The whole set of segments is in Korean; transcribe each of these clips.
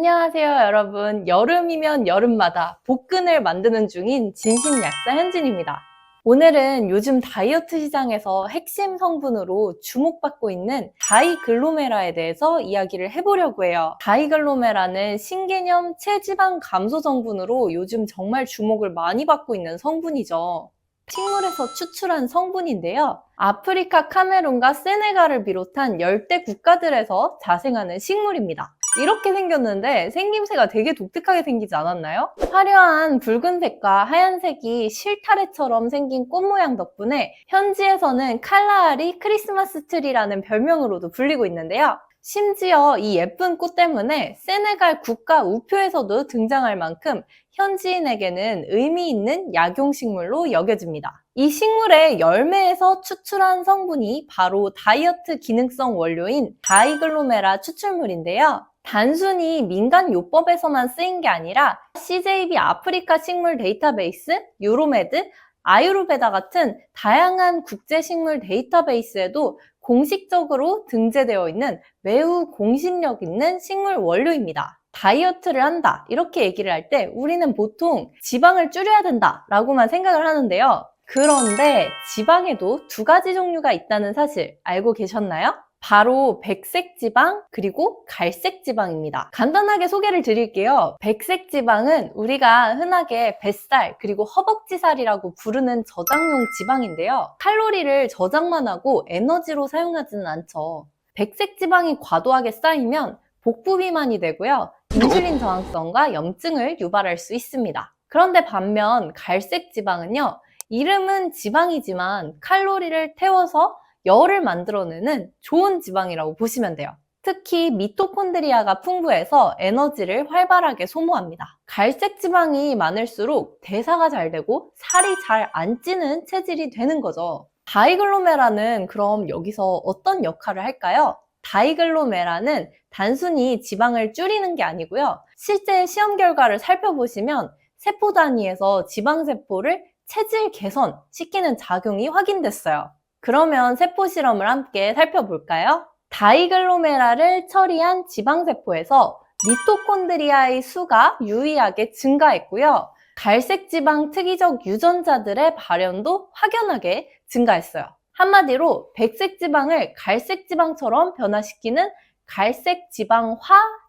안녕하세요, 여러분. 여름이면 여름마다 복근을 만드는 중인 진심약사 현진입니다. 오늘은 요즘 다이어트 시장에서 핵심 성분으로 주목받고 있는 다이글로메라에 대해서 이야기를 해보려고 해요. 다이글로메라는 신개념 체지방 감소 성분으로 요즘 정말 주목을 많이 받고 있는 성분이죠. 식물에서 추출한 성분인데요. 아프리카, 카메룬과 세네갈을 비롯한 열대 국가들에서 자생하는 식물입니다. 이렇게 생겼는데 생김새가 되게 독특하게 생기지 않았나요? 화려한 붉은색과 하얀색이 실타래처럼 생긴 꽃 모양 덕분에 현지에서는 칼라아리 크리스마스 트리라는 별명으로도 불리고 있는데요. 심지어 이 예쁜 꽃 때문에 세네갈 국가 우표에서도 등장할 만큼 현지인에게는 의미 있는 약용식물로 여겨집니다. 이 식물의 열매에서 추출한 성분이 바로 다이어트 기능성 원료인 다이글로메라 추출물인데요. 단순히 민간요법에서만 쓰인 게 아니라 CJB 아프리카 식물 데이터베이스, 유로메드, 아유르베다 같은 다양한 국제식물 데이터베이스에도 공식적으로 등재되어 있는 매우 공신력 있는 식물 원료입니다. 다이어트를 한다 이렇게 얘기를 할 때 우리는 보통 지방을 줄여야 된다 라고만 생각을 하는데요. 그런데 지방에도 두 가지 종류가 있다는 사실 알고 계셨나요? 바로 백색 지방 그리고 갈색 지방입니다. 간단하게 소개를 드릴게요. 백색 지방은 우리가 흔하게 뱃살 그리고 허벅지살이라고 부르는 저장용 지방인데요. 칼로리를 저장만 하고 에너지로 사용하지는 않죠. 백색 지방이 과도하게 쌓이면 복부 비만이 되고요. 인슐린 저항성과 염증을 유발할 수 있습니다. 그런데 반면 갈색 지방은요. 이름은 지방이지만 칼로리를 태워서 열을 만들어내는 좋은 지방이라고 보시면 돼요. 특히 미토콘드리아가 풍부해서 에너지를 활발하게 소모합니다. 갈색 지방이 많을수록 대사가 잘 되고 살이 잘 안 찌는 체질이 되는 거죠. 다이글로메라는 그럼 여기서 어떤 역할을 할까요? 다이글로메라는 단순히 지방을 줄이는 게 아니고요. 실제 시험 결과를 살펴보시면 세포 단위에서 지방세포를 체질 개선시키는 작용이 확인됐어요. 그러면 세포 실험을 함께 살펴볼까요? 다이글로메라를 처리한 지방세포에서 미토콘드리아의 수가 유의하게 증가했고요. 갈색 지방 특이적 유전자들의 발현도 확연하게 증가했어요. 한마디로 백색 지방을 갈색 지방처럼 변화시키는 갈색 지방화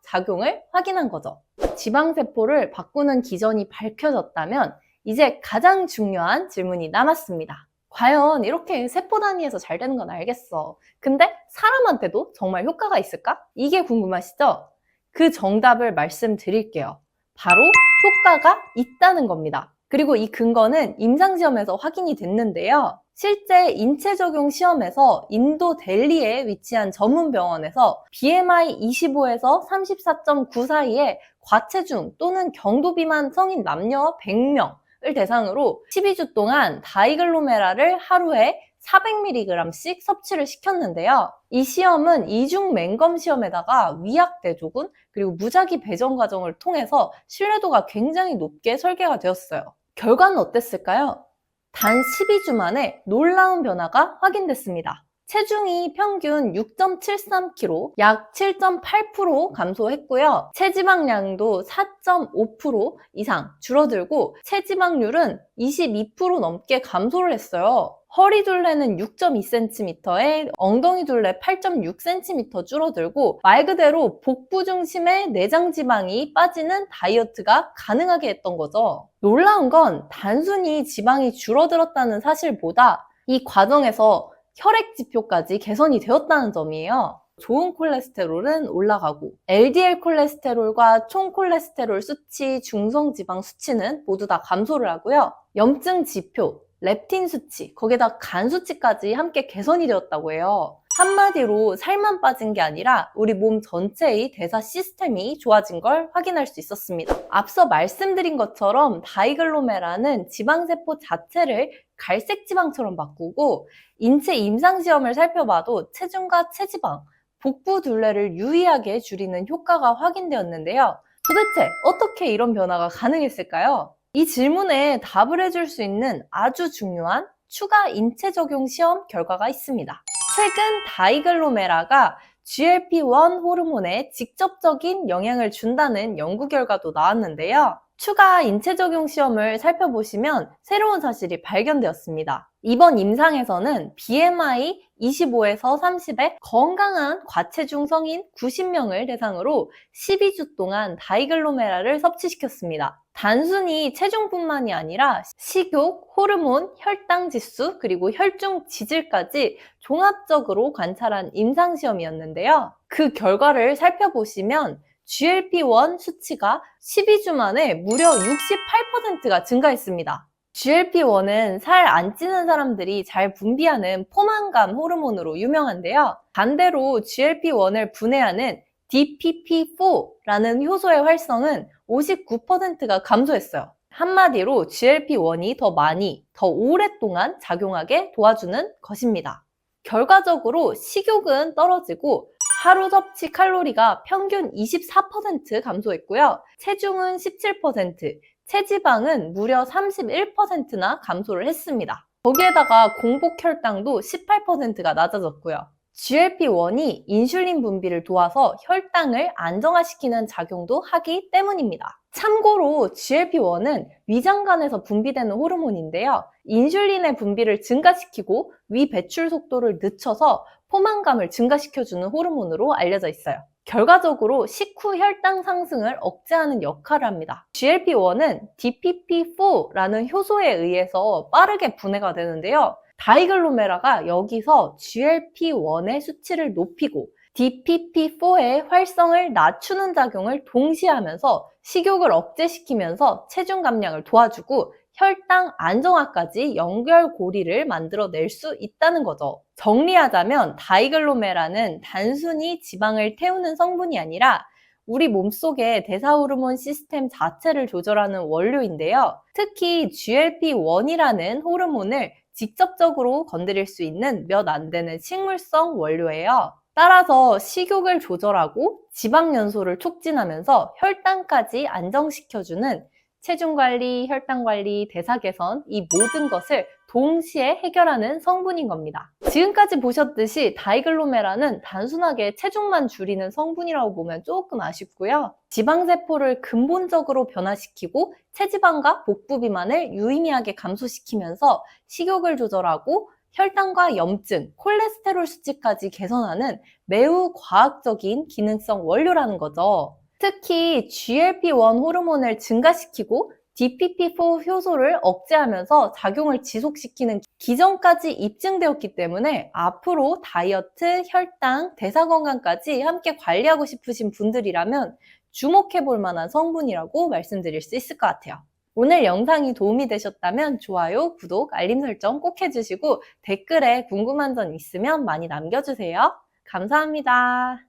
작용을 확인한 거죠. 지방세포를 바꾸는 기전이 밝혀졌다면 이제 가장 중요한 질문이 남았습니다. 과연 이렇게 세포 단위에서 잘 되는 건 알겠어. 근데 사람한테도 정말 효과가 있을까? 이게 궁금하시죠? 그 정답을 말씀드릴게요. 바로 효과가 있다는 겁니다. 그리고 이 근거는 임상시험에서 확인이 됐는데요. 실제 인체 적용 시험에서 인도 델리에 위치한 전문 병원에서 BMI 25에서 34.9 사이에 과체중 또는 경도 비만 성인 남녀 100명 을 대상으로 12주 동안 다이글로메라를 하루에 400mg씩 섭취를 시켰는데요. 이 시험은 이중 맹검 시험에다가 위약 대조군 그리고 무작위 배정 과정을 통해서 신뢰도가 굉장히 높게 설계가 되었어요. 결과는 어땠을까요? 단 12주 만에 놀라운 변화가 확인됐습니다. 체중이 평균 6.73kg, 약 7.8% 감소했고요. 체지방량도 4.5% 이상 줄어들고 체지방률은 22% 넘게 감소를 했어요. 허리 둘레는 6.2cm에 엉덩이 둘레 8.6cm 줄어들고 말 그대로 복부 중심의 내장 지방이 빠지는 다이어트가 가능하게 했던 거죠. 놀라운 건 단순히 지방이 줄어들었다는 사실보다 이 과정에서 혈액 지표까지 개선이 되었다는 점이에요. 좋은 콜레스테롤은 올라가고 LDL 콜레스테롤과 총 콜레스테롤 수치, 중성지방 수치는 모두 다 감소를 하고요. 염증 지표, 렙틴 수치, 거기다 간 수치까지 함께 개선이 되었다고 해요. 한마디로 살만 빠진 게 아니라 우리 몸 전체의 대사 시스템이 좋아진 걸 확인할 수 있었습니다. 앞서 말씀드린 것처럼 다이글로메라는 지방세포 자체를 갈색 지방처럼 바꾸고 인체 임상시험을 살펴봐도 체중과 체지방, 복부 둘레를 유의하게 줄이는 효과가 확인되었는데요. 도대체 어떻게 이런 변화가 가능했을까요? 이 질문에 답을 해줄 수 있는 아주 중요한 추가 인체 적용 시험 결과가 있습니다. 최근 다이글로메라가 GLP-1 호르몬에 직접적인 영향을 준다는 연구 결과도 나왔는데요. 추가 인체 적용 시험을 살펴보시면 새로운 사실이 발견되었습니다. 이번 임상에서는 BMI 25에서 30의 건강한 과체중 성인 90명을 대상으로 12주 동안 다이글로메라를 섭취시켰습니다. 단순히 체중뿐만이 아니라 식욕, 호르몬, 혈당 지수, 그리고 혈중 지질까지 종합적으로 관찰한 임상시험이었는데요. 그 결과를 살펴보시면 GLP-1 수치가 12주 만에 무려 68%가 증가했습니다. GLP-1은 살 안 찌는 사람들이 잘 분비하는 포만감 호르몬으로 유명한데요. 반대로 GLP-1을 분해하는 DPP-4라는 효소의 활성은 59%가 감소했어요. 한마디로 GLP-1이 더 많이, 더 오랫동안 작용하게 도와주는 것입니다. 결과적으로 식욕은 떨어지고 하루 섭취 칼로리가 평균 24% 감소했고요. 체중은 17%, 체지방은 무려 31%나 감소를 했습니다. 거기에다가 공복 혈당도 18%가 낮아졌고요. GLP-1이 인슐린 분비를 도와서 혈당을 안정화시키는 작용도 하기 때문입니다. 참고로 GLP-1은 위장관에서 분비되는 호르몬인데요. 인슐린의 분비를 증가시키고 위 배출 속도를 늦춰서 포만감을 증가시켜주는 호르몬으로 알려져 있어요. 결과적으로 식후 혈당 상승을 억제하는 역할을 합니다. GLP-1은 DPP-4라는 효소에 의해서 빠르게 분해가 되는데요. 다이글로메라가 여기서 GLP-1의 수치를 높이고 DPP-4의 활성을 낮추는 작용을 동시에 하면서 식욕을 억제시키면서 체중 감량을 도와주고 혈당 안정화까지 연결고리를 만들어낼 수 있다는 거죠. 정리하자면 다이글로메라는 단순히 지방을 태우는 성분이 아니라 우리 몸속의 대사호르몬 시스템 자체를 조절하는 원료인데요. 특히 GLP-1이라는 호르몬을 직접적으로 건드릴 수 있는 몇 안 되는 식물성 원료예요. 따라서 식욕을 조절하고 지방 연소를 촉진하면서 혈당까지 안정시켜주는 체중 관리, 혈당 관리, 대사 개선 이 모든 것을 동시에 해결하는 성분인 겁니다. 지금까지 보셨듯이 다이글로메라는 단순하게 체중만 줄이는 성분이라고 보면 조금 아쉽고요. 지방세포를 근본적으로 변화시키고 체지방과 복부 비만을 유의미하게 감소시키면서 식욕을 조절하고 혈당과 염증, 콜레스테롤 수치까지 개선하는 매우 과학적인 기능성 원료라는 거죠. 특히 GLP-1 호르몬을 증가시키고 DPP-4 효소를 억제하면서 작용을 지속시키는 기전까지 입증되었기 때문에 앞으로 다이어트, 혈당, 대사 건강까지 함께 관리하고 싶으신 분들이라면 주목해볼 만한 성분이라고 말씀드릴 수 있을 것 같아요. 오늘 영상이 도움이 되셨다면 좋아요, 구독, 알림 설정 꼭 해주시고 댓글에 궁금한 점 있으면 많이 남겨주세요. 감사합니다.